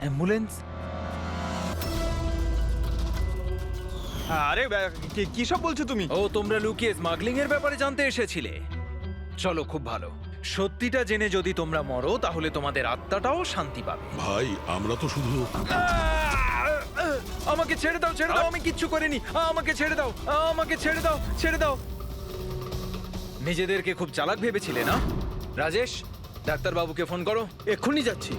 Ambulance? আরে কি সব বলছো তুমি? ও, তোমরা লুকিয়ে স্মাগলিং এর ব্যাপারে জানতে এসেছিলে? চলো, খুব ভালো। সত্যিটা জেনে যদি তোমরা মরো তাহলে তোমাদের আত্মাটাও শান্তি পাবে। ভাই আমরা তো শুধু আমাকে ছেড়ে দাও, ছেড়ে দাও, আমি কিচ্ছু করিনি। আমাকে ছেড়ে দাও, আমাকে ছেড়ে দাও, ছেড়ে দাও। নিজেদেরকে খুব চালাক ভেবেছিলে না? রাজেশ, ডাক্তারবাবুকে ফোন করো। এক্ষুনি যাচ্ছি।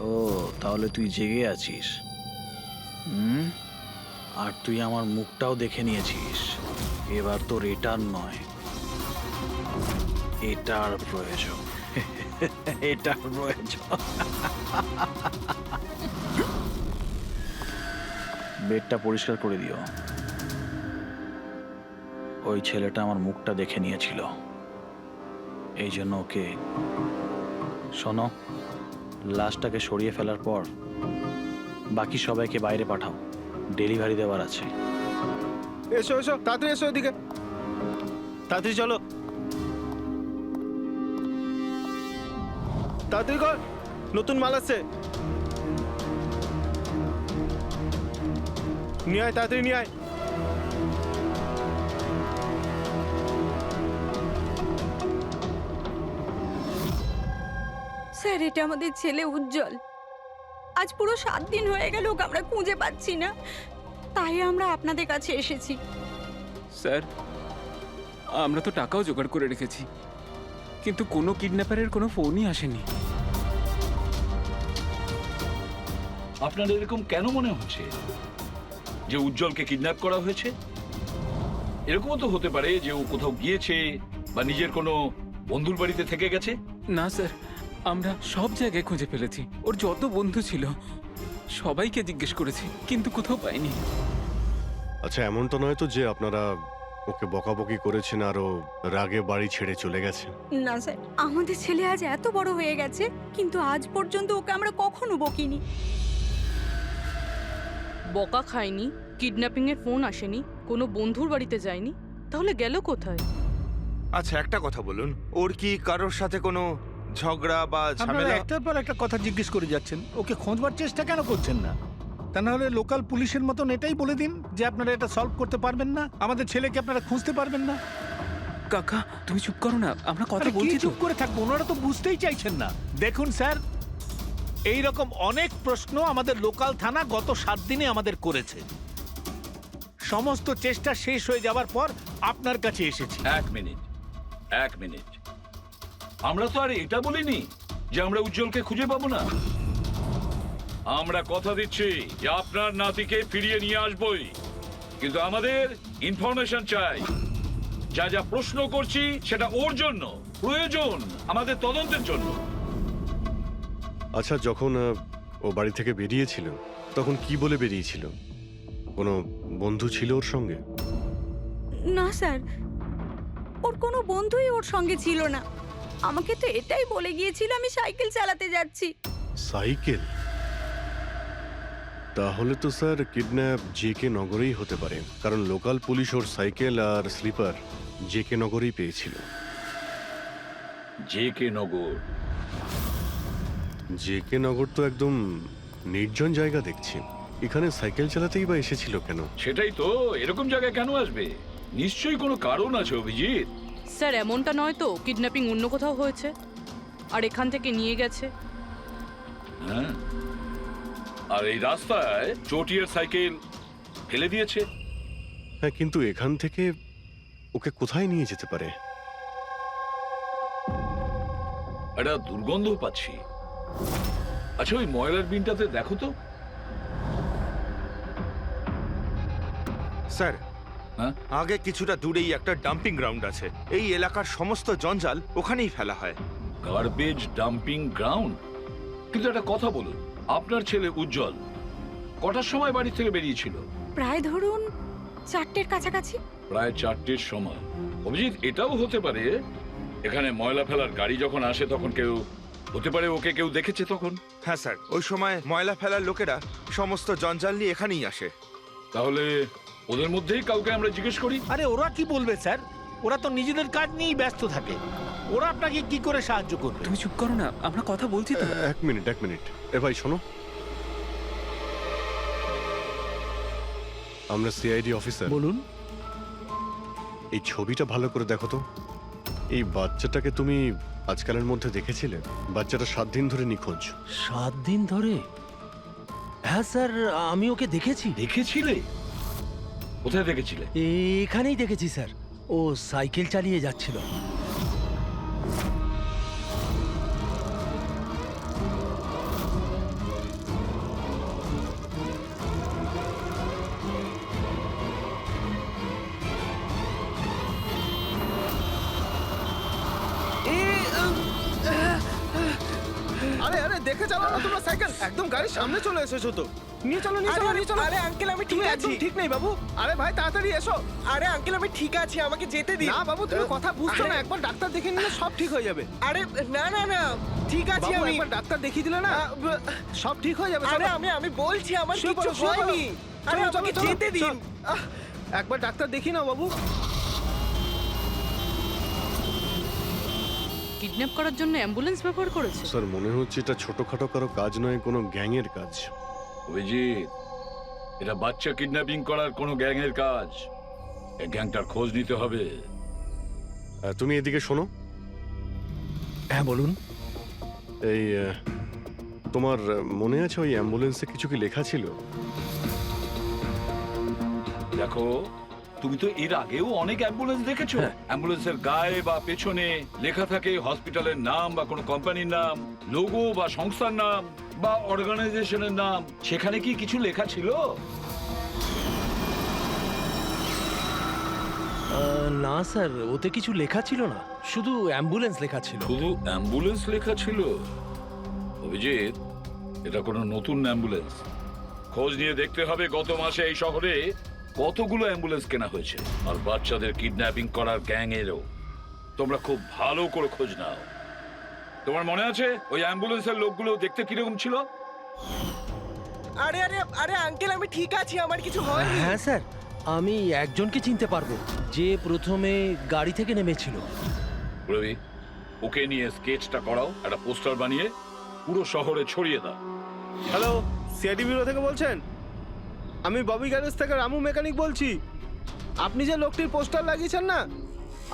ও, তাহলে তুই জেগে আছিস। আর তুই আমার মুখটাও দেখে নিয়েছিস। এবার তোর এটার নয়, এটার প্রয়োজন। এটার প্রয়োজন। বেডটা পরিষ্কার করে দিও। ওই ছেলেটা আমার মুখটা দেখে নিয়েছিল, এই জন্য ওকে। শোনো, লাশটাকে সরিয়ে ফেলার পর বাকি সবাইকে বাইরে পাঠাও, ডেলিভারি দেওয়ার আছে। এসো এসো, তাড়াতাড়ি এসো এদিকে, তাড়াতাড়ি চলো, তাড়াতাড়ি কর, নতুন মাল আসছে। নিয়ে আয়, তাড়াতাড়ি নিয়ে আয়। স্যার, এটা আমাদের ছেলে উজ্জ্বল। আজ পুরো 7 দিন হয়ে গেল ওকে আমরা খুঁজে পাচ্ছি না, তাই আমরা আপনাদের কাছে এসেছি। স্যার, আমরা তো টাকাও জোগাড় করে রেখেছি, কিন্তু কোনো কিডন্যাপারের কোনো ফোনই আসেনি। আপনার এরকম কেন মনে হচ্ছে যে উজ্জ্বলকে কিডন্যাপ করা হয়েছে? এরকমও তো হতে পারে যে ও কোথাও গিয়েছে বা নিজের কোনো বন্ধুর বাড়িতে থেকে গেছে। না স্যার, আমরা সব জায়গায় খুঁজে ফেলেছি। ওর যত বন্ধু ছিল সবাইকে জিজ্ঞেস করেছি, কিন্তু কোথাও পাইনি। আচ্ছা, এমন তো নয় তো যে আপনারা ওকে বকাবকি করেছেন আর ও রাগে বাড়ি ছেড়ে চলে গেছে? না স্যার, আমাদের ছেলে আজ এত বড় হয়ে গেছে, কিন্তু আজ পর্যন্ত ওকে আমরা কখনো বকিনি। বকা খায়নি, কিডন্যাপিং এর ফোন আসেনি, কোনো বন্ধুর বাড়িতে যায়নি, তাহলে গেল কোথায়? আচ্ছা, একটা কথা বলুন, ওর কি কারোর সাথে কোনো ঝগড়া বা আপনারা ঝামেলা? একটার পর একটা কথা জিজ্ঞেস করে যাচ্ছেন, ওকে খোঁজবার চেষ্টা কেন করছেন না? তা না হলে লোকাল পুলিশের মতন এটাই বলে দিন যে আপনারা এটা সলভ করতে পারবেন না, আমাদের ছেলেকে আপনারা খুঁজতে পারবেন না। কাকা, তুমি চুপ করো না, আমরা কথা আরে কি বলছি তো। চুপ করে থাকবো? ওনারা তো বুঝতেই চাইছেন না। দেখুন স্যার, এই রকম অনেক প্রশ্ন আমাদের লোকাল থানা গত 7 দিনে আমাদের করেছে। সমস্ত চেষ্টা শেষ হয়ে যাবার পর আপনার কাছে এসেছি। এক মিনিট, এক মিনিট। আমরা তো আর এটা বলিনি যে আমরা উজ্জ্বলকে খুঁজে পাবো না। আমরা কথা দিচ্ছি যে আপনার নাতিকে ফিরিয়ে নিয়ে আসবই, কিন্তু আমাদের ইনফরমেশন চাই। যা যা প্রশ্ন করছি সেটা ওর জন্য প্রয়োজন, আমাদের তদন্তের জন্য। আচ্ছা, যখন ও বাড়ি থেকে বেরিয়েছিল তখন কি বলে বেরিয়েছিল? কোনো বন্ধু ছিল ওর সঙ্গে? না স্যার, ওর কোনো বন্ধুই ওর সঙ্গে ছিল না। আমাকে তো এটাই বলে গিয়েছিল আমি সাইকেল চালাতে যাচ্ছি। সাইকেল? তাহলে তো স্যার কিডন্যাপ জেকে নগরেই হতে পারে, কারণ লোকাল পুলিশ ওর সাইকেল আর স্লিপার জেকে নগরেই পেয়েছিল। জেকে নগর? জেকে নগর তো একদম নির্জন জায়গা দেখছি। এখানে সাইকেল চালাতেই বা এসেছিল কেন? সেটাই তো, এরকম জায়গায় কেন আসবে? নিশ্চয়ই কোনো কারণ আছে অভিজিৎ। স্যার এমনটা নয় তো কিডন্যাপিং অন্য কোথাও হয়েছে আর এখান থেকে নিয়ে গেছে? হ্যাঁ, আর এই রাস্তায় চটিয়ার সাইকেল ফেলে দিয়েছে। হ্যাঁ, কিন্তু এখান থেকে ওকে কোথায় নিয়ে যেতে পারে? একটা দুর্গন্ধ পাচ্ছি। আচ্ছা, ওই ময়লার বিনটাতে দেখো তো। স্যার, হ্যাঁ? আগে কিছুটা দূরেই একটা ডাম্পিং গ্রাউন্ড আছে। এই এলাকার সমস্ত জঞ্জাল ওখানেই ফেলা হয়। Garbage dumping ground. কিন্তু একটা কথা বলুন, আপনার ছেলে উজ্জ্বল কটার সময় বাড়ি থেকে বেরিয়েছিল? প্রায় ধরুন 4টের কাছাকাছি। প্রায় 4টের সময়। অভিজিৎ, এটাও হতে পারে এখানে ময়লা ফেলার গাড়ি যখন আসে তখন হতে পারে ওকে কেউ দেখেছে তখন। হ্যাঁ স্যার, ওই সময় ময়লা ফেলার লোকেরা সমস্ত জঞ্জাল নিয়ে এখানেই আসে। তাহলে ওদের মধ্যেই কাউকে আমরা জিজ্ঞেস করি। আরে ওরা কি বলবে স্যার? ওরা তো নিজেদের কাজ নিয়েই ব্যস্ত থাকে। ওরা আপনাকে কি করে সাহায্য করবে? তুমি চুপ করো না, আমরা কথা বলছি তো। এক মিনিট। এ ভাই শোনো, আমরা সিআইডি অফিসার। বলুন। এই ছবিটা ভালো করে দেখো তো। এই বাচ্চাটাকে তুমি আজকালের মধ্যে দেখেছিলে? বাচ্চাটা 7 দিন ধরে নিখোঁজ। 7 দিন ধরে? হ্যাঁ স্যার, আমি ওকে দেখেছি। দেখেছিলে? কোথায় দেখেছিলে? এখানেই দেখেছি স্যার, ও সাইকেল চালিয়ে যাচ্ছিল। আরে আরে দেখে চালাও না তোমরা সাইকেল, একদম গাড়ির সামনে চলে এসেছো তো। নিয়ে চলো নিয়ে চলো। আরে আঙ্কেল আমি ঠিক আছি। ঠিক নেই বাবু। আরে ভাই তাড়াতাড়ি এসো। আরে আঙ্কেল আমি ঠিক আছি, আমাকে যেতে দিন। না বাবু তুমি কথা বুঝছো না, একবার ডাক্তার দেখে নিলে সব ঠিক হয়ে যাবে। আরে না না না ঠিক আছে, আমি একবার ডাক্তার দেখিয়ে দিলে না সব ঠিক হয়ে যাবে। আরে আমি বলছি আমার কিছু হয়নি। আরে আমাকে যেতে দিন। একবার ডাক্তার দেখিয়ে নাও বাবু। কিডন্যাপ করার জন্য অ্যাম্বুলেন্স ব্যবহার করেছে? স্যার, মনে হচ্ছে এটা ছোটখাটো কারো কাজ নয়, কোনো গ্যাংয়ের কাজ। অভিজিৎ, এটা বাচ্চা কিডন্যাপিং করার কোনো গ্যাংয়ের কাজ। এই গ্যাংটার খোঁজ নিতে হবে। তুমি এদিকে শোনো। হ্যাঁ বলুন। এই তোমার মনে আছে ওই অ্যাম্বুলেন্সে কিছু কি লেখা ছিল? দেখো, তুমি তো এর আগেও অনেক অ্যাম্বুলেন্স দেখেছো। অ্যাম্বুলেন্সের গায়ে বা পেছনে লেখা থাকে হসপিটালের নাম বা কোনো কোম্পানির নাম, লোগো বা সংস্থার নাম বা অর্গানাইজেশনের নাম। সেখানে কি কিছু লেখা ছিল? না স্যার, ওতে কিছু লেখা ছিল না, শুধু অ্যাম্বুলেন্স লেখা ছিল। শুধু অ্যাম্বুলেন্স লেখা ছিল? অভিজিৎ, এটা কোনো নতুন অ্যাম্বুলেন্স। খোঁজ নিয়ে দেখতে হবে গত মাসে এই শহরে কতগুলো অ্যাম্বুলেন্স কেনা হয়েছে। আর বাচ্চাদের কিডন্যাপিং করার গ্যাং এরও তোমরা খুব ভালো করে খোঁজ নাও। তোমার মনে আছে ওই অ্যাম্বুলেন্সের লোকগুলো দেখতে কিরকম ছিল? আরে আরে আরে আঙ্কেল আমি ঠিক আছি, আমার কিছু হয়নি। হ্যাঁ স্যার, আমি একজনকে চিনতে পারবো, যে প্রথমে গাড়ি থেকে নেমেছিল। রবি, ওকে নিয়ে স্কেচটা করাও, একটা পোস্টার বানিয়ে পুরো শহরে ছড়িয়ে দাও। হ্যালো, সিআইডি ব্যুরো থেকে বলছেন? আমি ববি গ্যারেজ থেকে রামু মেকানিক বলছি। আপনি যে লোকটির পোস্টার লাগিয়েছেন না,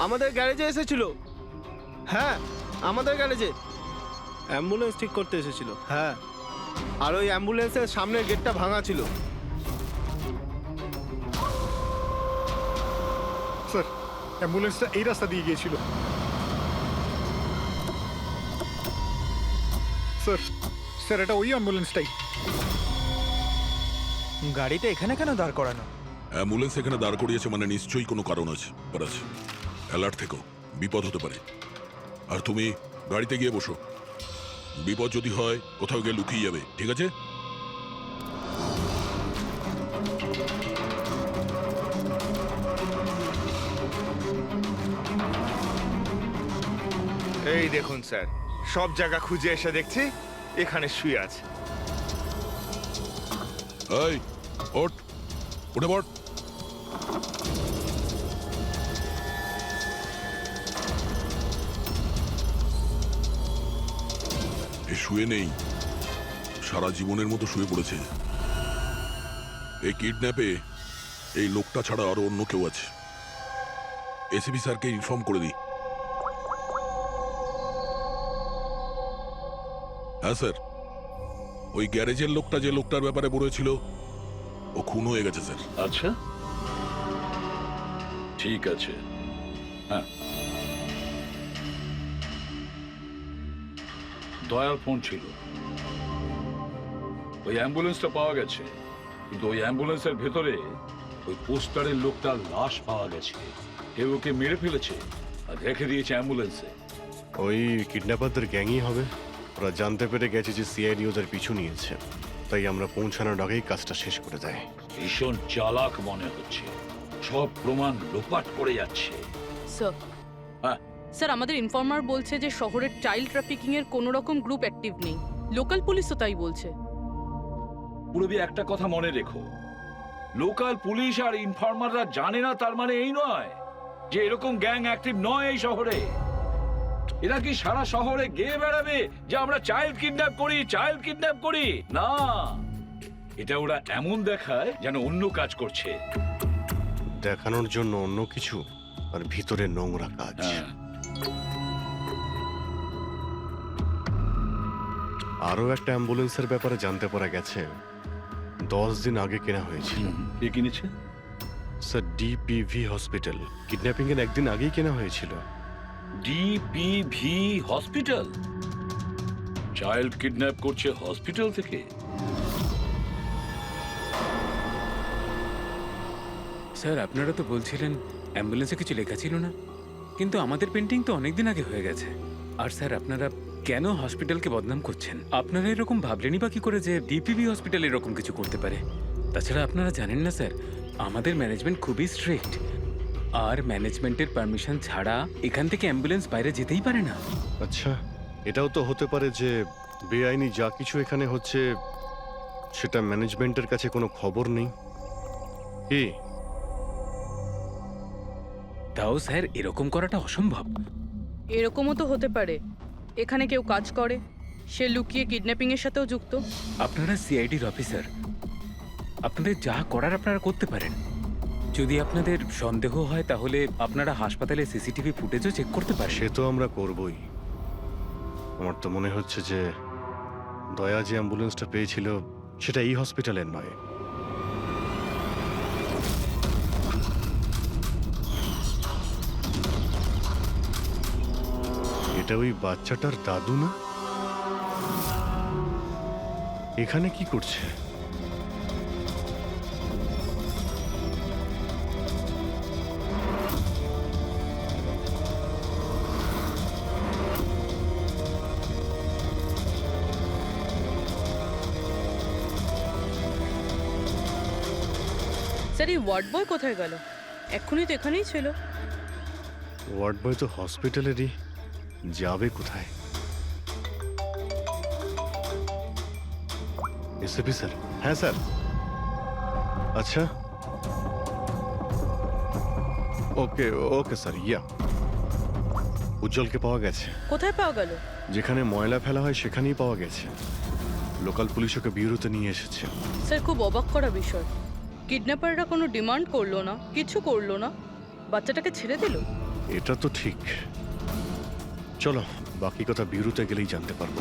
আমাদের গ্যারেজে এসেছিল। হ্যাঁ, আমাদের গ্যারেজে অ্যাম্বুলেন্স ঠিক করতে এসেছিল। হ্যাঁ, আর ওই অ্যাম্বুলেন্সের সামনের গেটটা ভাঙা ছিল। স্যার, অ্যাম্বুলেন্সটা এই রাস্তা দিয়ে গিয়েছিল। স্যার এটা ওই অ্যাম্বুলেন্সটাই। গাড়িটা এখানে কেন দাঁড় করানো? অ্যাম্বুলেন্স এখানে দাঁড় করিয়েছে মানে নিশ্চয়ই কোনো কারণ আছে। অ্যালার্ট থেকো, বিপদ হতে পারে। আর তুমি গাড়িতে গিয়ে বসো, বিপদ যদি হয় কোথাও গিয়ে লুকিয়ে যাবে, ঠিক আছে? এই দেখুন স্যার, সব জায়গা খুঁজে এসে দেখছি এখানে শুয়ে আছে। এই ওঠ, উঠে পড়। এ শুয়ে নেই, সারা জীবনের মতো শুয়ে পড়েছে। এই কিডন্যাপে এই লোকটা ছাড়া আরো অন্য কেউ আছে। এসিপি স্যারকে ইনফর্ম করে দিই। হ্যাঁ স্যার, ওই গ্যারেজের লোকটা যে লোকটার ব্যাপারে বলেছিল ও খুন হয়ে গেছে স্যার। আচ্ছা, ঠিক আছে। হ্যাঁ, দয়ার ফোন ছিল। ওই অ্যাম্বুলেন্সটা পাওয়া গেছে, কিন্তু ওই অ্যাম্বুলেন্সের ভেতরে ওই পোস্টারের লোকটার লাশ পাওয়া গেছে। কেউ ওকে মেরে ফেলেছে আর রেখে দিয়েছে অ্যাম্বুলেন্সে। ওই কিডন্যাপারদের গ্যাংই হবে। ওরা জানতে পেরে গেছে যে সিআইডি ওদের পিছু নিয়েছে, তাই আমরা পৌঁছানোর আগেই কাজটা শেষ করে দেয়। ভীষণ চালাক মনে হচ্ছে, সব প্রমাণ লোপাট করে যাচ্ছে। স্যার, হ্যাঁ, স্যার আমাদের ইনফর্মার বলছে যে শহরের চাইল্ড ট্রাফিকিং এর কোনো রকম গ্রুপ অ্যাক্টিভ নেই। লোকাল পুলিশও তাই বলছে। পুরবি একটা কথা মনে রেখো, লোকাল পুলিশ আর ইনফর্মাররা জানে না তার মানে এই নয় যে এরকম গ্যাং অ্যাক্টিভ নয় এই শহরে। এরা কি সারা শহরে গেয়ে বেড়াবে যে আমরা চাইল্ড কিডন্যাপ করি, চাইল্ড কিডন্যাপ করি? না, এটা ওরা এমন দেখায় যেন অন্য কাজ করছে। দেখানোর জন্য অন্য কিছু আর ভিতরে নোংরা কাজ। আরো একটা অ্যাম্বুলেন্সের ব্যাপারে জানতে পারা গেছে 10 দিন আগে কেনা হয়েছিল। কে কিনেছে? Sir, ডিপিভি hospital. কিডন্যাপিং এর একদিন আগেই কেনা হয়েছিল। ডিপিভি হসপিটাল চাইল্ড কিডন্যাপ করছে হসপিটাল থেকে? স্যার, আপনারা তো বলছিলেন অ্যাম্বুলেন্সে কিছু লেখা ছিল না, কিন্তু আমাদের পেন্টিং তো অনেকদিন আগে হয়ে গেছে। আর স্যার, আপনারা কেন হসপিটালকে বদনাম করছেন? আপনারা এরকম ভাবলেনই বা কি করে যে ডিপিভি হসপিটাল এরকম কিছু করতে পারে? তাছাড়া আপনারা জানেন না স্যার, আমাদের ম্যানেজমেন্ট খুবই স্ট্রিক্ট, আর ম্যানেজমেন্টের পারমিশন ছাড়া এখান থেকে অ্যাম্বুলেন্স বাইরে যেতেই পারে না। আচ্ছা, এটাও তো হতে পারে যে বেআইনি যা কিছু এখানে হচ্ছে সেটা ম্যানেজমেন্টের কাছে কোনো খবর নেই। কি? তাও স্যার, এরকম করাটা অসম্ভব। এরকমও তো হতে পারে এখানে কেউ কাজ করে, সে লুকিয়ে কিডন্যাপিং এর সাথেও যুক্ত। আপনারা সিআইডির অফিসার, আপনাদের যা করার আপনারা করতে পারেন। যদি আপনাদের সন্দেহ হয় তাহলে আপনারা হাসপাতালে সিসিটিভি ফুটেজও চেক করতে পারেন। সে তো আমরা করবই। আমার তো মনে হচ্ছে যে দয়া যে অ্যাম্বুলেন্সটা পেয়েছিল সেটা এই হসপিটালের নয়। এটা ওই বাচ্চাটার দাদু না? এখানে কি করছে? স্যার, এই ওয়ার্ড বয় কোথায় গেল? এক্ষুনি তো এখানেই ছিল। ওয়ার্ড বয় তো হসপিটালেরই, যাবে কোথায়? SP sir? হ্যাঁ স্যার। আচ্ছা, ওকে ওকে স্যার। ইয়া, উজ্জ্বলকে পাওয়া গেছে। কোথায় পাওয়া গেল? যেখানে ময়লা ফেলা হয় সেখানেই পাওয়া গেছে। লোকাল পুলিশ ওকে বিউরোতে নিয়ে এসেছে। স্যার, খুব অবাক করা বিষয়, কিডন্যাপাররা কোনো ডিমান্ড করলো না, কিছু করলো না, বাচ্চাটাকে ছেড়ে দিল। এটা তো ঠিক। চলো, বাকি কথা বিউরোতে গেলেই জানতে পারবো।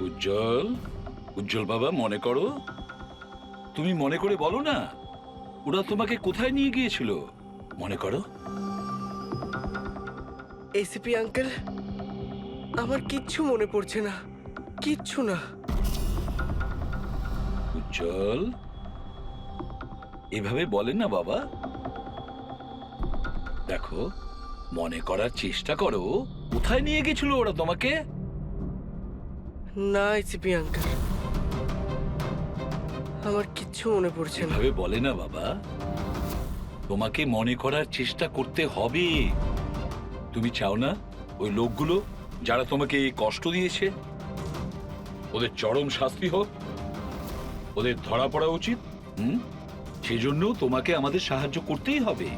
উজ্জ্বল, উজ্জ্বল বাবা, মনে করো, তুমি মনে করে বলো না ওরা তোমাকে কোথায় নিয়ে গিয়েছিল? মনে করো। এসিপি আঙ্কেল, আমার কিচ্ছু মনে পড়ছে না, কিচ্ছু না। উজ্জ্বল, এভাবে বলেন না বাবা। দেখো, মনে করার চেষ্টা করো, কোথায় নিয়ে গেছিল ওরা তোমাকে? না এসিপি আঙ্কেল, আমার কিচ্ছু মনে পড়ছে না। এভাবে বলে না বাবা, তোমাকে মনে করার চেষ্টা করতে হবে। তুমি চাও না ওই লোকগুলো যারা তোমাকে এই কষ্ট দিয়েছে ওদের চরম শাস্তি হোক, ওদের ধরা পড়া উচিত? সেজন্য তোমাকে আমাদের সাহায্য করতেই হবে।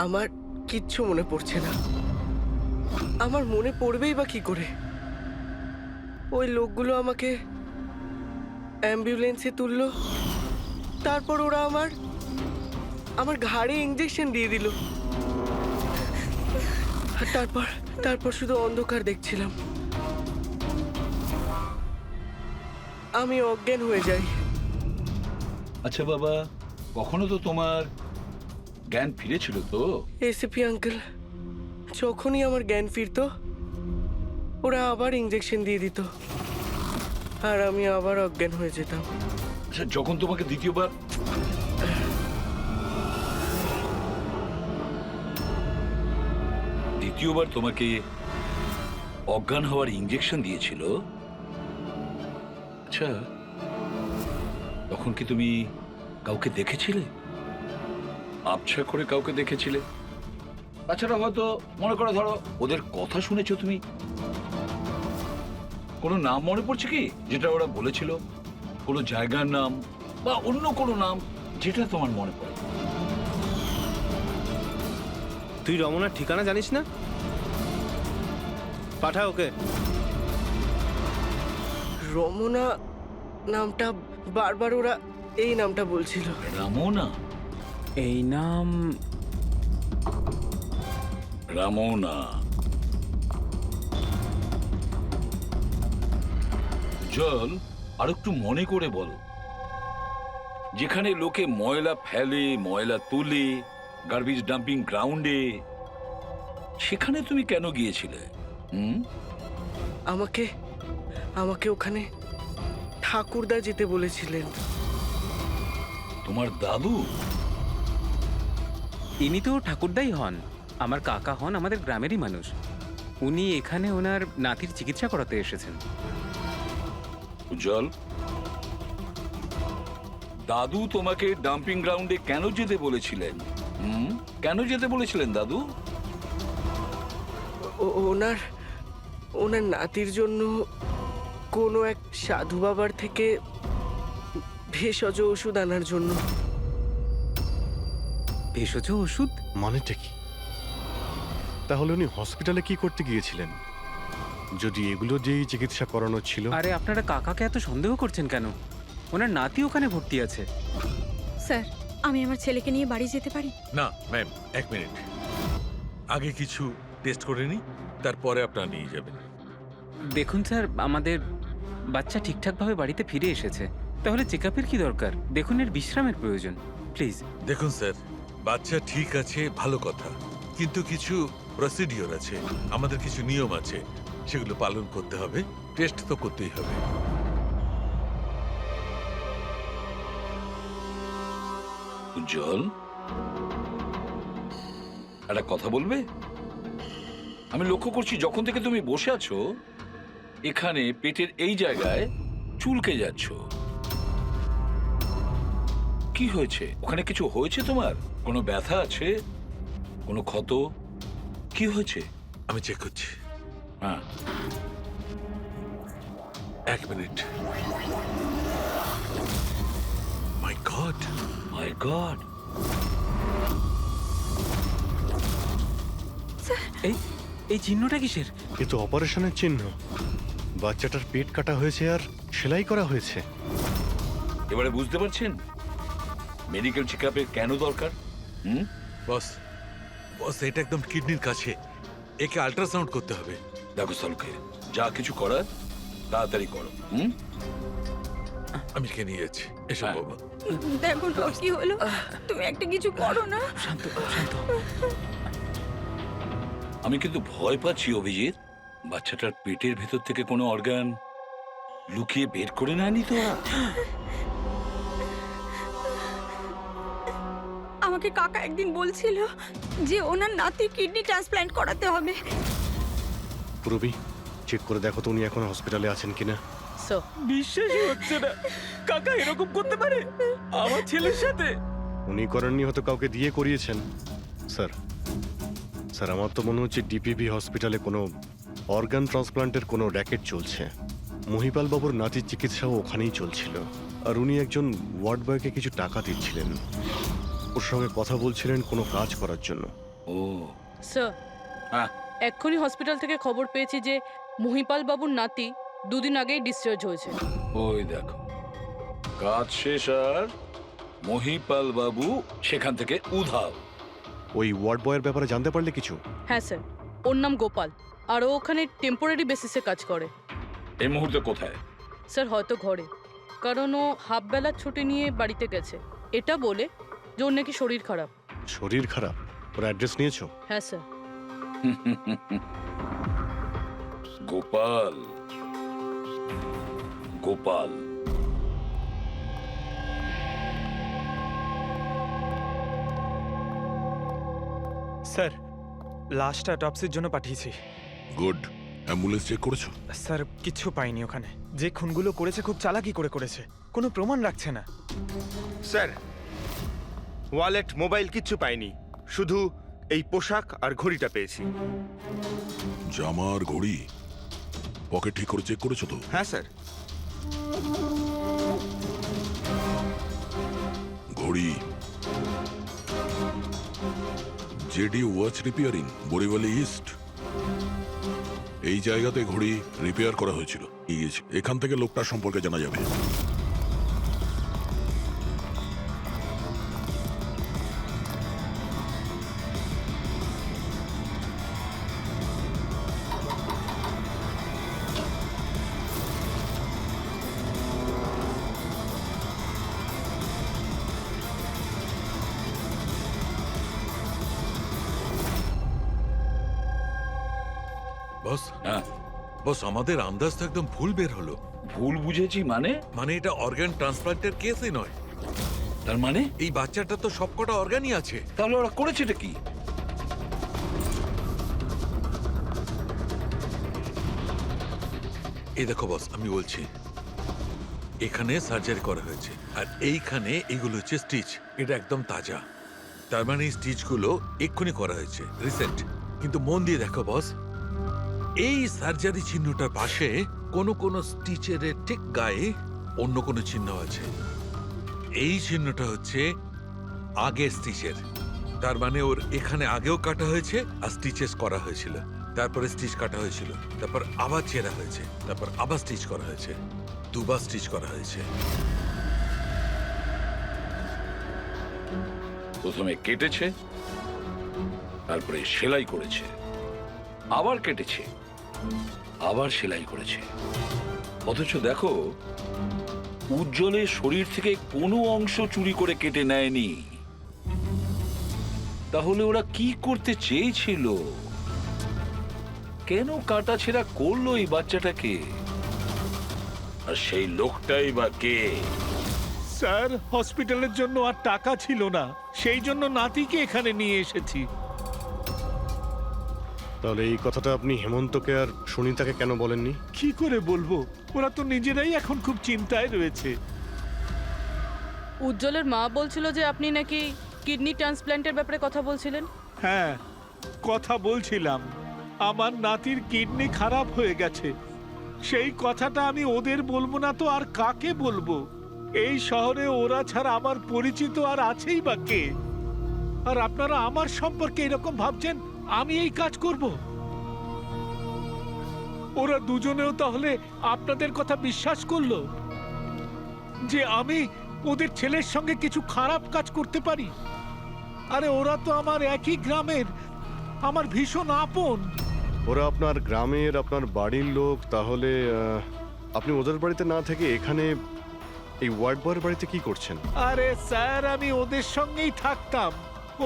আমার কিচ্ছু মনে পড়ছে না। আমার মনে পড়বেই বা কি করে? ওই লোকগুলো আমাকে অ্যাম্বুলেন্সে তুললো, তারপর ওরা আমার ঘাড়ে ইঞ্জেকশন দিয়ে দিল। আর তারপর শুধু অন্ধকার দেখছিলাম। আমি অজ্ঞান হয়ে যাই। আচ্ছা বাবা, কখনো তো তোমার জ্ঞান ফিরেছিল তো? এসিপি আঙ্কেল, যখনই আমার জ্ঞান ফিরতো ওরা আবার ইঞ্জেকশন দিয়ে দিত আর আমি আবার অজ্ঞান হয়ে যেতাম। আচ্ছা, যখন তোমাকে দ্বিতীয়বার তোমাকে অজ্ঞান হওয়ার ইঞ্জেকশন দিয়েছিল, আচ্ছা তখন কি তুমি কাউকে দেখেছিলে? আবছা করে কাউকে দেখেছিলে? তাছাড়া হয়তো মনে করো, ধরো ওদের কথা শুনেছো তুমি, কোনো নাম মনে পড়ছে কি যেটা ওরা বলেছিল? কোনো জায়গার নাম বা অন্য কোনো নাম যেটা তোমার মনে পড়ে? তুই রমনার ঠিকানা জানিস না? পাঠা ওকে। রমনা নামটা বারবার ওরা এই নামটা বলছিল। রামোনা? এই নাম রামোনা। জল, আর একটু মনে করে বল, যেখানে লোকে ময়লা ফেলে, ময়লা তুলে, গার্বেজ ডাম্পিং গ্রাউন্ডে, সেখানে তুমি কেন গিয়েছিলে? আমাকে ওখানে ঠাকুরদা যেতে বলেছিলেন। তোমার দাদু? ইনি তো ঠাকুরদাই হন, আমার কাকা হন, আমাদের গ্রামেরই মানুষ। উনি এখানে ওনার নাতির চিকিৎসা করাতে এসেছেন। উজ্জ্বল, দাদু তোমাকে ডাম্পিং গ্রাউন্ডে কেন যেতে বলেছিলেন? কেন যেতে বলেছিলেন দাদু? ওনার নাতির জন্য কোনো এক সাধু বাবার থেকে ভেষজ ওষুধ আনার জন্য। ভেষজ ওষুধ মানেটা কি? তাহলে উনি হসপিটালে কি করতে গিয়েছিলেন যদি এগুলো দিয়েই চিকিৎসা করানো ছিল? আরে আপনারা কাকাকে এত সন্দেহ করছেন কেন? ওনার নাতি ওখানে ভর্তি আছে। স্যার, আমি আমার ছেলেকে নিয়ে বাড়ি যেতে পারি? না ম্যাম, এক মিনিট, আগে কিছু টেস্ট করে নি, তারপরে আপনারা নিয়ে যাবেন। দেখুন স্যার, আমাদের বাচ্চা ঠিকঠাকভাবে বাড়িতে ফিরে এসেছে, তাহলে চেক আপের কি দরকার? দেখুন, এর বিশ্রামের প্রয়োজন, প্লিজ। দেখুন স্যার, বাচ্চা ঠিক আছে, ভালো কথা, কিন্তু কিছু প্রসিডিওর আছে, আমাদের কিছু নিয়ম আছে, সেগুলো পালন করতে হবে, টেস্ট তো করতেই হবে। উজ্জ্বল, একটা কথা বলবে? আমি লক্ষ্য করছি যখন থেকে তুমি বসে আছো এখানে, পেটের এই জায়গায় চুলকে যাচ্ছ। কি হয়েছে? ওখানে কিছু হয়েছে তোমার? কোনো ব্যথা আছে? কোনো ক্ষত? কি হয়েছে? আমি চেক করছি। হ্যাঁ, এক মিনিট। মাই গড, মাই গড। এই চিহ্নটা কিসের? এ তো অপারেশনের চিহ্ন। বাচ্চাটার পেট কাটা হয়েছে আর সেলাই করা হয়েছে। এবারে বুঝতে পারছেন মেডিকেল চেকআপের কেন দরকার? বস, বস, এটা একদম কিডনির কাছে, একে আল্ট্রাসাউন্ড করতে হবে। দেখো সালুকে, যা কিছু করার তাড়াতাড়ি করো। আমি কে নিয়ে যাচ্ছি, এসব বাবা। দেখো না কি হলো, তুমি একটা কিছু করো না। শান্ত, শান্ত। আমি কিন্তু ভয় পাচ্ছি অভিজিৎ, বাচ্চাটার পেটের ভেতর থেকে কোনো অর্গান লুকিয়ে বের করে নেয়নি তো? আমাকে কাকা একদিন বলছিল যে ওনার নাতির কিডনি ট্রান্সপ্ল্যান্ট করাতে হবে। রবি, চেক করে দেখো তো উনি এখন হসপিটালে আছেন কিনা। বিশ্বাসই হচ্ছে না, কাকা এরকম করতে পারে আমার ছেলের সাথে। উনি করেননি, হয়তো কাউকে দিয়ে করিয়েছেন। স্যার, স্যার, আমার তো মনে হচ্ছে ডিপিবি হসপিটালে কোনো অর্গান ট্রান্সপ্লান্টের কোনো র্যাকেট চলছে। মহিপাল বাবুর নাতির চিকিৎসাও ওখানেই চলছিল, আর উনি একজন ওয়ার্ড বয়কে কিছু টাকা দিচ্ছিলেন, ওর সঙ্গে কথা বলছিলেন কোনো কাজ করার জন্য। ও স্যার হ্যাঁ এক্ষুনি হসপিটাল থেকে খবর পেয়েছি যে মহিপাল বাবুর নাতি 2 দিন আগেই ডিসচার্জ হয়েছে। ওই দেখো, কাজ শেষ আর মহিপাল বাবু সেখান থেকে উধাও। ওই ওয়ার্ড বয়ের ব্যাপারে জানতে পারলে কিছু? হ্যাঁ স্যার, ওর নাম গোপাল আর ও ওখানে টেম্পোরারি বেসিসে কাজ করে। এই মুহূর্তে কোথায়? স্যার হয়তো ঘরে, কারণ ও হাফ বেলার ছুটি নিয়ে বাড়িতে গেছে, এটা বলে যে ওর নাকি শরীর খারাপ। শরীর খারাপ? ওর অ্যাড্রেস নিয়েছো? হ্যাঁ স্যার। গোপাল, গোপাল স্যার, লাশটা অটপসির জন্য পাঠিয়েছি। গুড। অ্যাম্বুলেন্স চেক করেছো? স্যার কিচ্ছু পাইনি ওখানে। যে খুনগুলো করেছে খুব চালাকি করে করেছে, কোনো প্রমাণ রাখছে না। স্যার, ওয়ালেট মোবাইল কিচ্ছু পাইনি, শুধু এই পোশাক আর ঘড়িটা পেয়েছি। জামা আর ঘড়ি পকেট ঠিক করে চেক করেছো তো? হ্যাঁ স্যার। ঘড়ি জেডি ওয়াচ রিপেয়ারিং, বরিওয়ালি ইস্ট। এই জায়গাতে ঘড়ি রিপেয়ার করা হয়েছিল। এখান থেকে লোকটার সম্পর্কে জানা যাবে। বস, হ্যাঁ বস, আমাদের আন্দাজ তো একদম ভুল বের হলো। ভুল বুঝেছি মানে? মানে এটা অর্গান ট্রান্সপ্লান্টের কেসই নয়। তার মানে এই বাচ্চাটা তো সবকটা অর্গানই আছে। তাহলে ওরা করেছেটা কি? এই দেখো বস, আমি বলছি, এখানে সার্জারি করা হয়েছে আর এইখানে এগুলো হচ্ছে স্টিচ। এটা একদম তাজা, তার মানে এই স্টিচগুলো এক্ষুনি করা হয়েছে, রিসেন্ট। কিন্তু মন দিয়ে দেখো বস, এই সার্জারি চিহ্নটার পাশে কোনো কোনো স্টিচের ঠিক গায়ে অন্য কোনো চিহ্ন আছে। এই চিহ্নটা হচ্ছে আগের স্টিচের, তার মানে ওর এখানে আগেও কাটা হয়েছে আর স্টিচেস করা হয়েছিল, তারপরে স্টিচ কাটা হয়েছিল, তারপর আবার চেরা হয়েছে, তারপর আবার স্টিচ করা হয়েছে, দুবার স্টিচ করা হয়েছে। প্রথমে কেটেছে, তারপরে সেলাই করেছে, আবার কেটেছে, আবার সেলাই করেছে। অথচ দেখো, উজ্জ্বলের শরীর থেকে কোনো অংশ চুরি করে কেটে নেয়নি। তাহলে ওরা কি করতে চেয়েছিল? কেন কাটাছেঁড়া করলো এই বাচ্চাটাকে? আর সেই লোকটাই বা কে? স্যার, হসপিটালের জন্য আর টাকা ছিল না, সেই জন্য নাতিকে এখানে নিয়ে এসেছি। তাহলে এই কথাটা আপনি হেমন্তকে আর সুনিতাকে কেন বলেননি? কি করে বলবো, ওরা তো নিজেরাই এখন খুব চিন্তায় রয়েছে। উজ্জ্বলের মা বলছিল যে আপনি নাকি কিডনি ট্রান্সপ্ল্যান্টের ব্যাপারে কথা বলছিলেন। হ্যাঁ, কথা বলছিলাম। আমার নাতির কিডনি খারাপ হয়ে গেছে, সেই কথাটা আমি ওদের বলবো না তো আর কাকে বলবো? এই শহরে ওরা ছাড়া আমার পরিচিত আর আছেই বা কে? আর আপনারা আমার সম্পর্কে এরকম ভাবছেন আমি এই কাজ করব? ওরা দুজনেও তাহলে আপনাদের কথা বিশ্বাস করলো যে আমি ওদের ছেলের সঙ্গে কিছু খারাপ কাজ করতে পারি? আরে ওরা তো আমার একই গ্রামের, আমার ভীষণ আপন। ওরা আপনার গ্রামের, আপনার বাড়ির লোক, তাহলে আপনি ওদের বাড়িতে না থেকে এখানে এই ওয়ার্ড বয়ের বাড়িতে কি করছেন? আরে স্যার, আমি ওদের সঙ্গেই থাকতাম,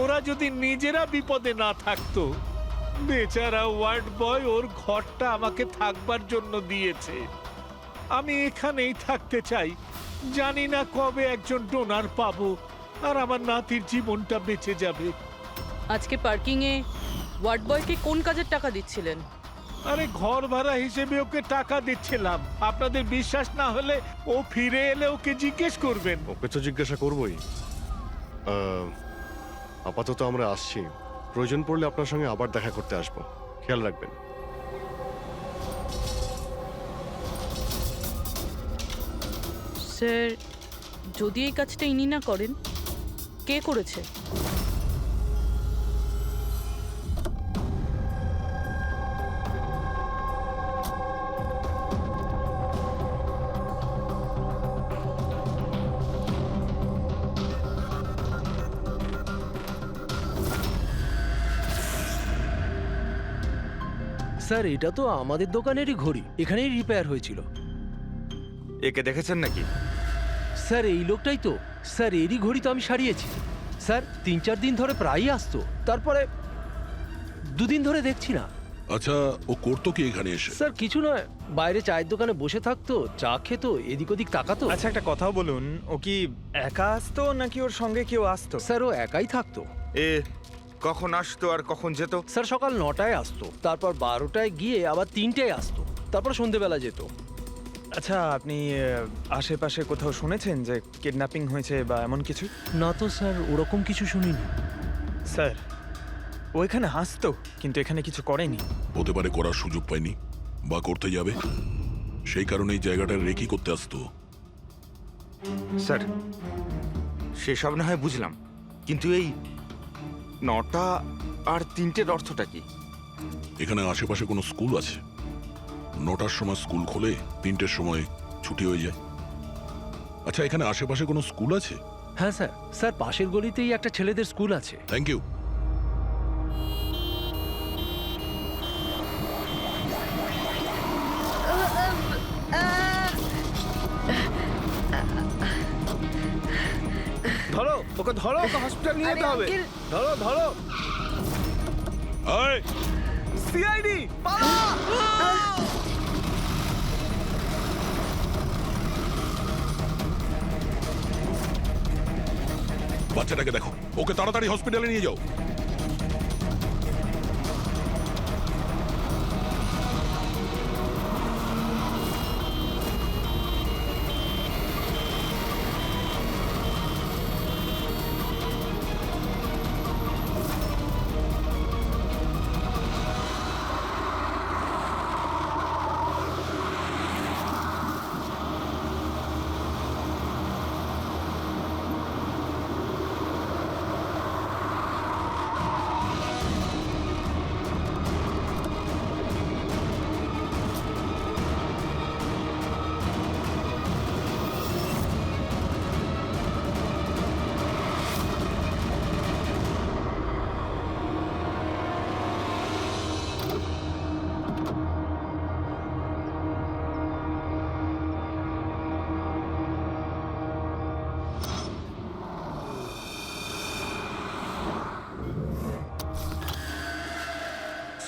ওরা যদি নিজেরা বিপদে না থাকতো। বেচারা ওয়ার্ড বয় ওর ঘরটা আমাকে থাকবার জন্য দিয়েছে। আমি এখানেই থাকতে চাই, জানি না কবে একজন ডোনার পাবো আর আমার নাতির জীবনটা বেঁচে যাবে। আজকে পার্কিংয়ে ওয়ার্ড বয়কে কোন কাজের টাকা দিচ্ছিলেন? আরে ঘর ভাড়া হিসেবে ওকে টাকা দিচ্ছিলাম। আপনাদের বিশ্বাস না হলে ও ফিরে এলে ওকে জিজ্ঞেস করবেন। ওকে তো জিজ্ঞাসা করবোই। আপাতত আমরা আসছি, প্রয়োজন পড়লে আপনার সঙ্গে আবার দেখা করতে আসবো, খেয়াল রাখবেন। স্যার, যদি এই কাজটা ইনি না করেন, কে করেছে? স্যার এটা তো আমাদের দোকানেরই ঘড়ি, এখানেই রিপেয়ার হয়েছিল। একে দেখেছেন নাকি? স্যার এই লোকটাই তো, স্যার এরই ঘড়ি তো আমি সারিয়েছি। স্যার 3-4 দিন ধরে প্রায়ই আসতো, তারপরে 2 দিন ধরে দেখছি না। আচ্ছা, ও করতো কি এখানে এসে? স্যার কিছু নয়, বাইরে চায়ের দোকানে বসে থাকতো, চা খেতো, এদিক ওদিক তাকাতো। আচ্ছা একটা কথাও বলুন, ও কি একা আসতো নাকি ওর সঙ্গে কেউ আসতো? স্যার ও একাই থাকতো। এ কখন আসতো আর কখন যেত? স্যার সকাল 9টায় আসতো, তারপর 12টায় গিয়ে আবার 3টায় আসতো, তারপর সন্ধেবেলা যেত। আচ্ছা আপনি আশেপাশে কোথাও শুনেছেন যে কিডন্যাপিং হয়েছে বা এমন কিছু? না তো স্যার, ওরকম কিছু শুনিনি। স্যার ও এখানে আসতো কিন্তু এখানে কিছু করেনি। হতে পারে করার সুযোগ পায়নি বা করতে যাবে, সেই কারণে এই জায়গাটা রেকি করতে আসতো। স্যার সেসব না হয় বুঝলাম, কিন্তু এই 9টা আর 3টের অর্থটা কি? এখানে আশেপাশে কোনো স্কুল আছে? 9টার সময় স্কুল খোলে, 3টের সময় ছুটি হয়ে যায়। আচ্ছা, এখানে আশেপাশে কোনো স্কুল আছে? হ্যাঁ স্যার, স্যার পাশের গলিতেই একটা ছেলেদের স্কুল আছে। Thank you. ধরো ওকে, ধরো ওকে, হসপিটাল নিয়ে যেতে হবে। ধরো ধরো। আয়, সিআইডি বাচ্চাটাকে দেখো, ওকে তাড়াতাড়ি হসপিটালে নিয়ে যাও।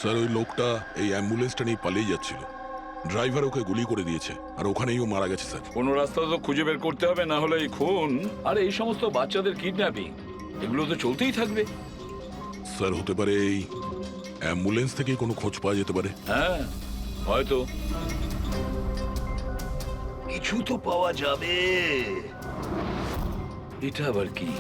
স্যার, ওই লোকটা এই অ্যাম্বুলেন্সটা নিয়ে পালিয়ে যাচ্ছিল। ড্রাইভার ওকে গুলি করে দিয়েছে আর ওখানেই ও মারা গেছে স্যার। কোনো রাস্তা তো খুঁজে বের করতে হবে, না হলে এই খুন আর এই সমস্ত বাচ্চাদের কিডন্যাপিং এগুলো তো চলতেই থাকবে। স্যার, হতে পারে এই অ্যাম্বুলেন্স থেকে কোনো খোঁজ পাওয়া যেতে পারে। হ্যাঁ হয়তো কিছু তো পাওয়া যাবে। এটা আবার কি?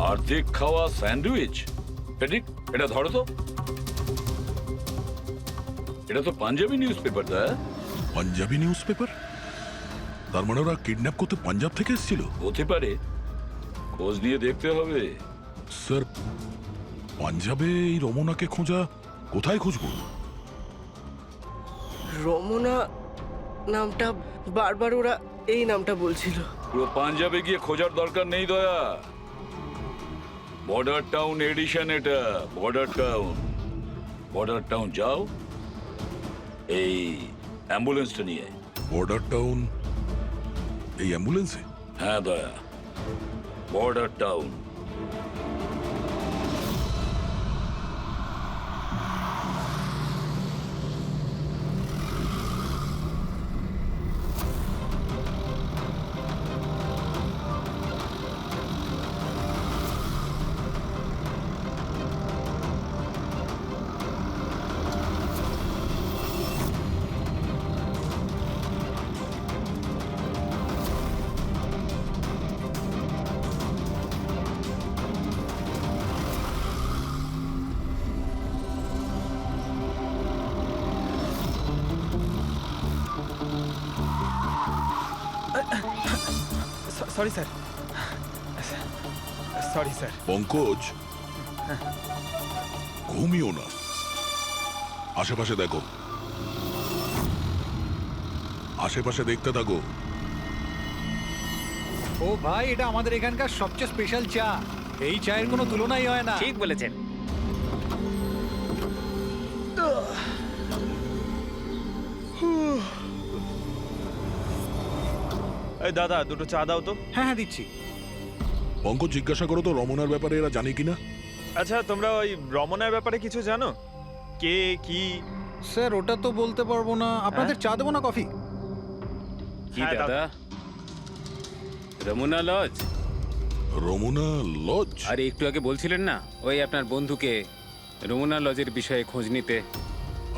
আর্ধেক খাওয়া স্যান্ডউইচ। পেডিক, এটা ধরো তো। এটা তো Punjabi newspaper. Punjabi newspaper? তার মানে ওরা কিডন্যাপ করতে পাঞ্জাব থেকে এসেছিল? হতে পারে, খোঁজ নিয়ে দেখতে হবে। স্যার, পাঞ্জাবে এই রমনাকে খোঁজা, কোথায় খুঁজবো? রমনা নামটা বারবার ওরা এই নামটা বলছিল। পুরো পাঞ্জাবে গিয়ে খোঁজার দরকার নেই দয়া। বর্ডার টাউন এডিশন এটা, বর্ডার টাউন। বর্ডার টাউন যাও এই অ্যাম্বুলেন্সটা নিয়ে। বর্ডার টাউন এই অ্যাম্বুলেন্সে? হ্যাঁ দয়া, border town. Sorry sir, sorry sir. Pankaj, ঘুমিও না, আশেপাশে দেখো, আশেপাশে দেখতে থাকো। ও ভাই, এটা আমাদের এখানকার সবচেয়ে স্পেশাল চা। এই চায়ের কোনো তুলনাই হয় না। ঠিক বলেছেন। এই দাদা, দুটো চা দাও তো। হ্যাঁ হ্যাঁ, দিচ্ছি। পঙ্কজ, জিজ্ঞাসা করো তো রমনার ব্যাপারে এরা জানে কিনা। আচ্ছা, তোমরা ওই রমনার ব্যাপারে কিছু জানো? কে কি? স্যার, ওটা তো বলতে পারবো না। আপনাদের চা দেবো না কফি? কি হ্যাঁ, দাদা? রমুনা লজ? রমনা লজ? আরে একটু আগে বলছিলেন না ওই আপনার বন্ধুকে রমুনা লজের বিষয়ে খোঁজ নিতে।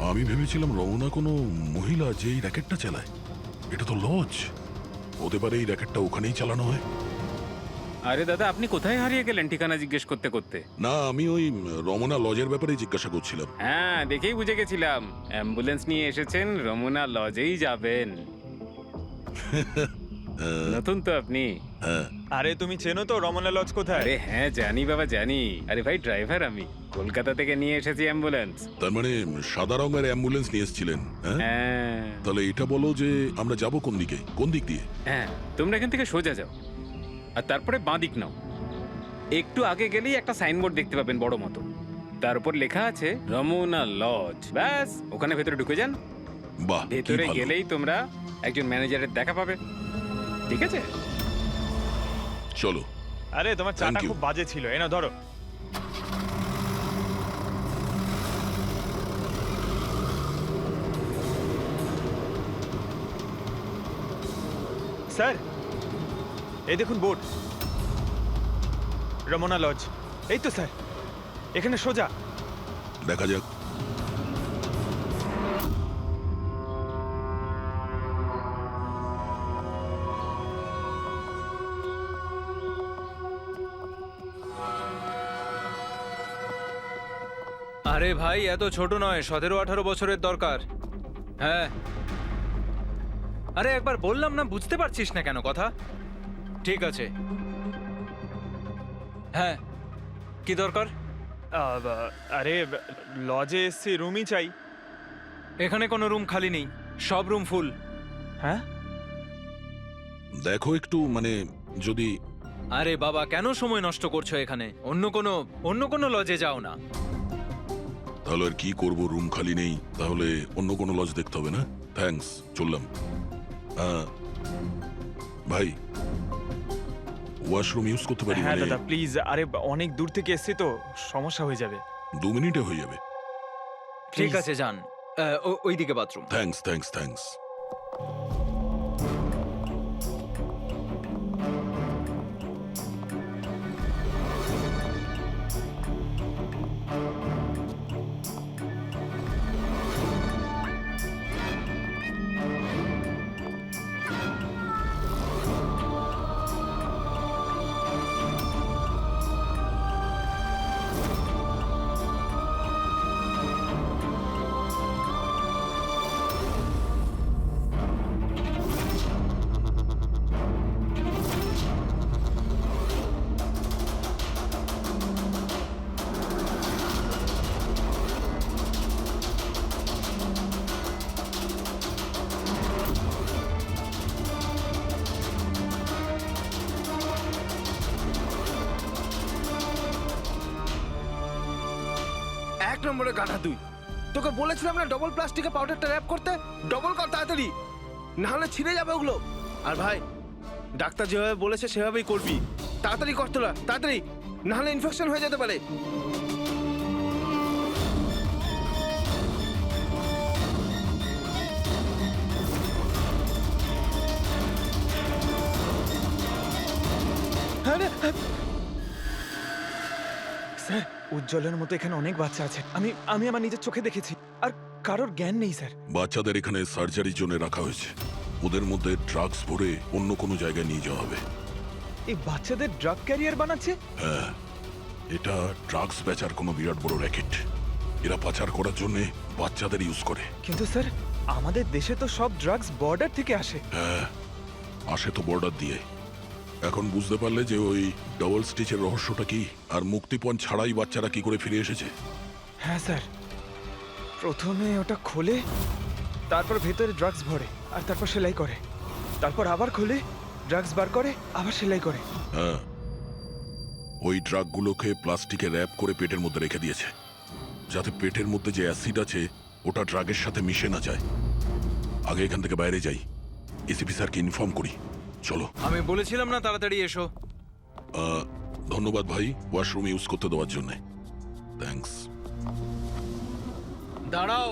আমি ভেবেছিলাম রমনা কোনো মহিলা যে এই র্যাকেটটা চালায়। এটা তো লজ, হতে পারে এই র্যাকেটটা ওখানেই চালানো হয়। আরে দাদা, আপনি কোথায় হারিয়ে গেলেন ঠিকানা জিজ্ঞেস করতে করতে? না, আমি ওই রমনা লজের ব্যাপারে জিজ্ঞাসা করছিলাম। হ্যাঁ, দেখেই বুঝে গেছিলাম অ্যাম্বুলেন্স নিয়ে এসেছেন, রমুনা লজেই যাবেন। নতুন তো আপনি? হ্যাঁ। আরে তুমি চেনো তো রমনা লজ কোথায়? আরে হ্যাঁ, জানি বাবা জানি। আরে ভাই, ড্রাইভার আমি, কলকাতা থেকে নিয়ে এসেছি অ্যাম্বুলেন্স। তার মানে সাদা রঙের অ্যাম্বুলেন্স নিয়ে এসেছিলেন? হ্যাঁ। হ্যাঁ তাহলে এটা বলো যে আমরা যাব কোন দিকে, কোন দিক দিয়ে? হ্যাঁ, তোমরা এখান থেকে সোজা যাও আর তারপরে বাঁ দিক নাও। একটু আগে গেলেই একটা সাইনবোর্ড দেখতে পাবেন বড় মতো, তার উপর লেখা আছে রমনা লজ। ব্যাস, ওখানে ভেতরে ঢুকে যান। বাহ, কি ভেতরে ভালো। গেলেই তোমরা একজন ম্যানেজারের দেখা পাবে। ঠিক আছে, চলো। আরে তোমার চাটা Thank you. খুব বাজে ছিল, এনা ধরো। স্যার, এই দেখুন বোর্ড, রমনা লজ। এই তো স্যার, এখানে সোজা। দেখা যাক। আরে ভাই, এত ছোট নয়, 17-18 বছরের দরকার। হ্যাঁ। আরে একবার বললাম না, বুঝতে পারছিস না কেন কথা? ঠিক আছে। হ্যাঁ, কি দরকার? আরে লজে এসছি, রুমই চাই। এখানে কোনো রুম খালি নেই, সব রুম ফুল। হ্যাঁ? দেখো একটু, মানে যদি... আরে বাবা, কেন সময় নষ্ট করছো এখানে? অন্য কোনো লজে যাও না। তাহলে আর কি করব, রুম খালি নেই, তাহলে অন্য কোনো লজ দেখতে হবে না? থ্যাঙ্কস, চললাম। ভাই, ওয়াশরুম ইউজ করতে পারি? হ্যাঁ মানে দাদা প্লিজ, আরে অনেক দূর থেকে এসছি তো, সমস্যা হয়ে যাবে। 2 মিনিটে হয়ে যাবে। ঠিক আছে, যান। ওইদিকে বাথরুম। Thanks, thanks, thanks. এক নম্বরে গাধা তুই। তোকে বলেছিলাম না ডবল প্লাস্টিকে পাউডারটা র‍্যাপ করতে। ডবল কর তাড়াতাড়ি, না হলে ছিঁড়ে যাবে ওগুলো। আর ভাই, ডাক্তার যেভাবে বলেছে সেভাবেই করবি। তাড়াতাড়ি কর তোরা, তাড়াতাড়ি, না হলে ইনফেকশন হয়ে যেতে পারে। স্যার, উজ্জ্বলের মতো এখানে অনেক বাচ্চা আছে। আমি আমার নিজের চোখে দেখেছি, আর কারোর জ্ঞান নেই স্যার। বাচ্চাদের এখানে সার্জারির জন্য রাখা হয়েছে। ওদের মধ্যে ড্রাগস ভরে অন্য কোনো জায়গায় নিয়ে যাওয়া হবে। এই বাচ্চাদের ড্রাগ ক্যারিয়ার বানাচ্ছে? হ্যাঁ, এটা ড্রাগস বেচার কোনো বিরাট বড় র্যাকেট। এরা পাচার করার জন্য বাচ্চাদের ইউজ করে। কিন্তু স্যার, আমাদের দেশে তো সব ড্রাগস বর্ডার থেকে আসে। হ্যাঁ, আসে তো বর্ডার দিয়ে। এখন বুঝতে পারলে যে ওই ডবল স্টিচের রহস্যটা কি, আর মুক্তিপণ ছাড়াই বাচ্চারা কি করে ফিরে এসেছে? হ্যাঁ স্যার, প্রথমে ওটা খোলে, তারপর ভেতরে ড্রাগস ভরে, আর তারপর সেলাই করে, তারপর আবার খোলে, ড্রাগস বার করে আবার সেলাই করে। হ্যাঁ, ওই ড্রাগগুলোকে প্লাস্টিকে র্যাপ করে পেটের মধ্যে রেখে দিয়েছে, যাতে পেটের মধ্যে যে অ্যাসিড আছে ওটা ড্রাগের সাথে মিশে না যায়। আগে এখান থেকে বাইরে যাই, এসিপি স্যারকে ইনফর্ম করি। চলো। আমি বলেছিলাম না তাড়াতাড়ি এসো। ধন্যবাদ ভাই, ওয়াশরুম ইউজ করতে দেওয়ার জন্য। থ্যাঙ্কস। দাঁড়াও।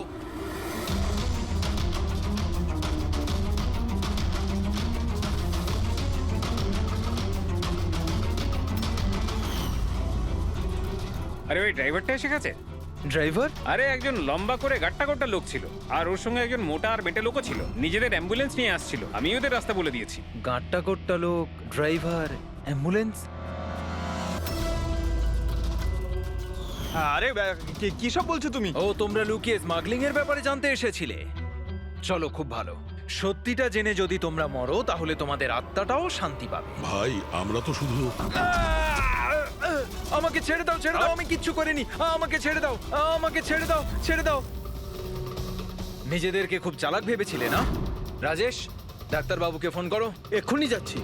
আরে ওই ড্রাইভারটা এসে গেছে। ড্রাইভার? আরে একজন লম্বা করে গাট্টা গোট্টা লোক ছিল, আর ওর সঙ্গে একজন মোটা আর বেটে লোকও ছিল। নিজেদের অ্যাম্বুলেন্স নিয়ে আসছিল, আমি ওদের রাস্তা বলে দিয়েছি। গাঁটটা কোট্টা লোক, ড্রাইভার, অ্যাম্বুলেন্স। আরে কি সব বলছো তুমি? ও, তোমরা লুকিয়ে স্মাগলিং এর ব্যাপারে জানতে এসেছিলে। চলো, খুব ভালো। সত্যিটা জেনে যদি তোমরা মরো তাহলে তোমাদের আত্মাটাও শান্তি পাবে। ভাই, আমরা তো শুধু... আমাকে ছেড়ে দাও, ছেড়ে দাও, আমি কিচ্ছু করিনি। আমাকে ছেড়ে দাও, আমাকে ছেড়ে দাও, ছেড়ে দাও। নিজেদেরকে খুব চালাক ভেবেছিলে না? রাজেশ, ডাক্তারবাবুকে ফোন করো। এক্ষুনি যাচ্ছি।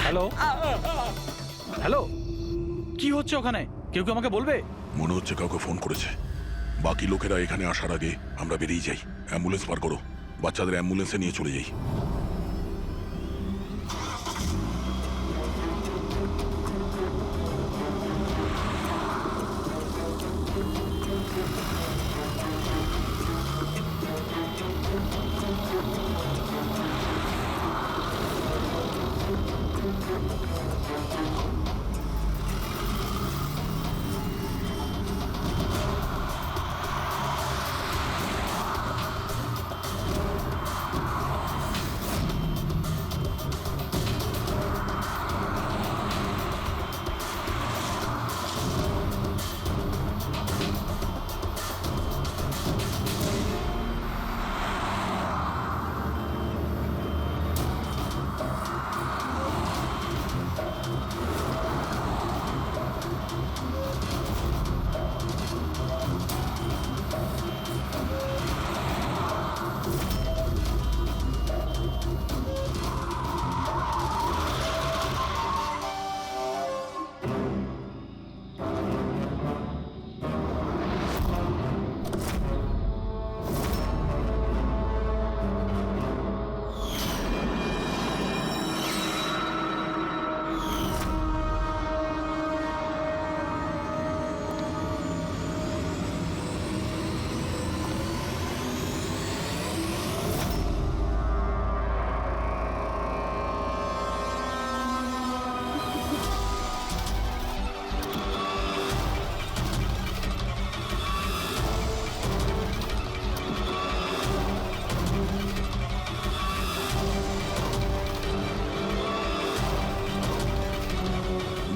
হ্যালো হ্যালো, কি হচ্ছে ওখানে? কেউ কি আমাকে বলবে? মনে হচ্ছে কাউকে ফোন করেছে। বাকি লোকেরা এখানে আসার আগে আমরা বেরিয়ে যাই। অ্যাম্বুলেন্স পার করো, বাচ্চাদের অ্যাম্বুলেন্সে নিয়ে চলে যাই।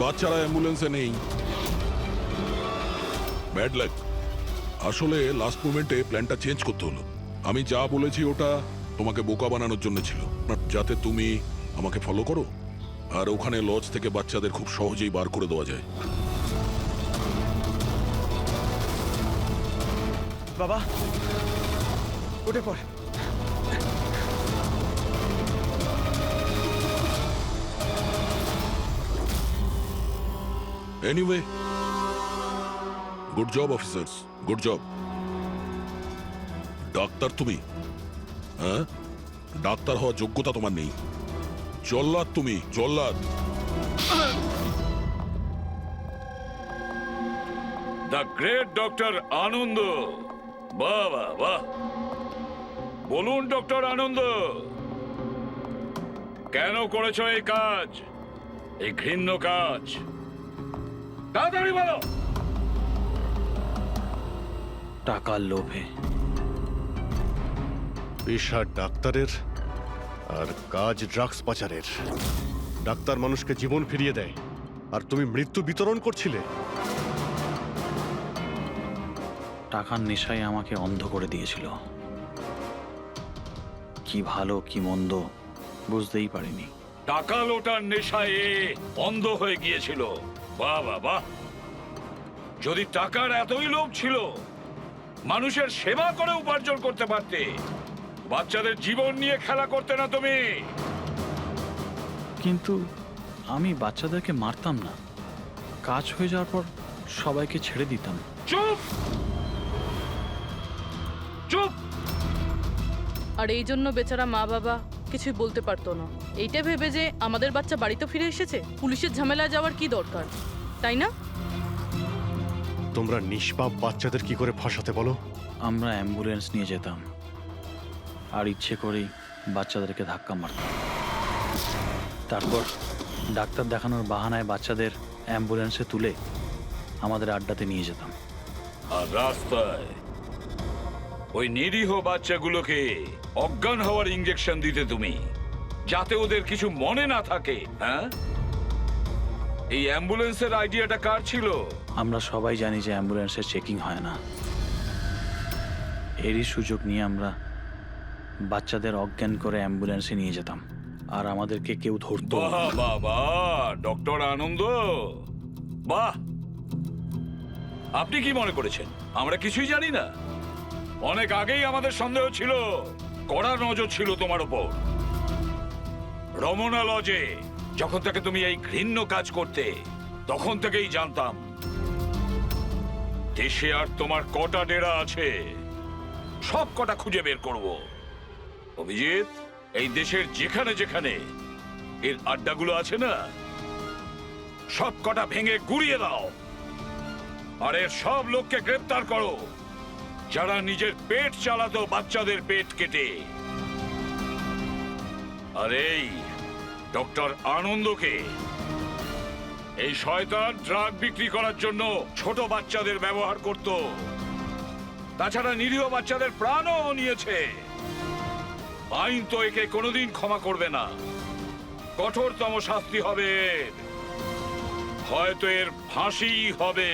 বাচ্চারা অ্যাম্বুলেন্সে নেই। Bad luck. আসলে লাস্ট মোমেন্টে প্ল্যানটা চেঞ্জ করতে হলো। আমি যা বলেছি ওটা তোমাকে বোকা বানানোর জন্য ছিল, যাতে তুমি আমাকে ফলো করো, আর ওখানে লজ থেকে বাচ্চাদের খুব সহজেই বার করে দেওয়া যায়। বাবা, উঠে পড়। Anyway, good job officers, good job. Doctor তুমি? হ্যাঁ, ডাক্তার হওয়ার যোগ্যতা তোমার নেই। জল্লাদ তুমি, জল্লাদ। দ্য গ্রেট ডক্টর আনন্দ। বাহ বাহ বাহ। বলুন ডক্টর আনন্দ, কেন করেছো এই কাজ, এই ঘৃণ্য কাজ? তাড়াতাড়ি বলো। টাকার লোভে। পেশা ডাক্তারের আর কাজ ড্রাগস পাচারের। ডাক্তার মানুষকে জীবন ফিরিয়ে দেয়, আর তুমি মৃত্যু বিতরণ করছিলে। টাকার নেশায় আমাকে অন্ধ করে দিয়েছিল। কি ভালো কি মন্দ বুঝতেই পারিনি। টাকা লোটার নেশায় এ অন্ধ হয়ে গিয়েছিল। বাহ বাহ বাহ! যদি টাকার এতই লোভ ছিল, মানুষের সেবা করে উপার্জন করতে পারতে। বাচ্চাদের জীবন নিয়ে খেলা করতে না তুমি। কিন্তু আমি বাচ্চাদেরকে মারতাম না, কাজ হয়ে যাওয়ার পর সবাইকে ছেড়ে দিতাম। চুপ চুপ! আর এই জন্য বেচারা মা বাবা কিছুই বলতে পারতো না। এইটা ভেবে যে আমাদের বাচ্চা বাড়িতে ফিরে এসেছে, পুলিশের ঝামেলায় যাওয়ার কি দরকার, তাই না? তোমরা নিষ্পাপ বাচ্চাদের কি করে ফাঁসাতে বলো? আমরা অ্যাম্বুলেন্স নিয়ে যেতাম আর ইচ্ছে করেই বাচ্চাদেরকে ধাক্কা মারতাম। তারপর ডাক্তার দেখানোর বাহানায় বাচ্চাদের অ্যাম্বুলেন্সে তুলে আমাদের আড্ডাতে নিয়ে যেতাম। আর রাস্তায় ওই নিরীহ বাচ্চাগুলোকে অজ্ঞান হওয়ার ইঞ্জেকশন দিতে তুমি, যাতে ওদের কিছু মনে না থাকে। হ্যাঁ, এই অ্যাম্বুলেন্সের আইডিয়াটা কার ছিল? আমরা সবাই জানি যে অ্যাম্বুলেন্সের চেকিং হয় না। এরই সুযোগ নিয়ে আমরা বাচ্চাদের অজ্ঞান করে অ্যাম্বুলেন্সে নিয়ে যেতাম আর আমাদেরকে কেউ ধরতো। বাহ বাহ বাহ! ডক্টর আনন্দ, বাহ! আপনি কি মনে করেছেন আমরা কিছুই জানি না? অনেক আগেই আমাদের সন্দেহ ছিল, কড়া নজর ছিল তোমার উপর। রমনা লজে যখন থেকে তুমি এই ঘৃণ্য কাজ করতে, তখন থেকেই জানতাম দেশে আর তোমার কটা ডেরা আছে সব কটা খুঁজে বের করব। অভিজিৎ, এই দেশের যেখানে যেখানে এর আড্ডাগুলো আছে না, সব কটা ভেঙে গুড়িয়ে দাও। আর এর সব লোককে গ্রেপ্তার করো যারা নিজের পেট চালাতো বাচ্চাদের পেট কেটে। আর এই ডক্টর আনন্দকে, এই শয়তান ড্রাগ বিক্রি করার জন্য ছোট বাচ্চাদের ব্যবহার করত। তাছাড়া নিরীহ বাচ্চাদের প্রাণও নিয়েছে। আইন তো একে কোনোদিন ক্ষমা করবে না। কঠোরতম শাস্তি হবে এর। হয়তো এর ফাঁসি হবে।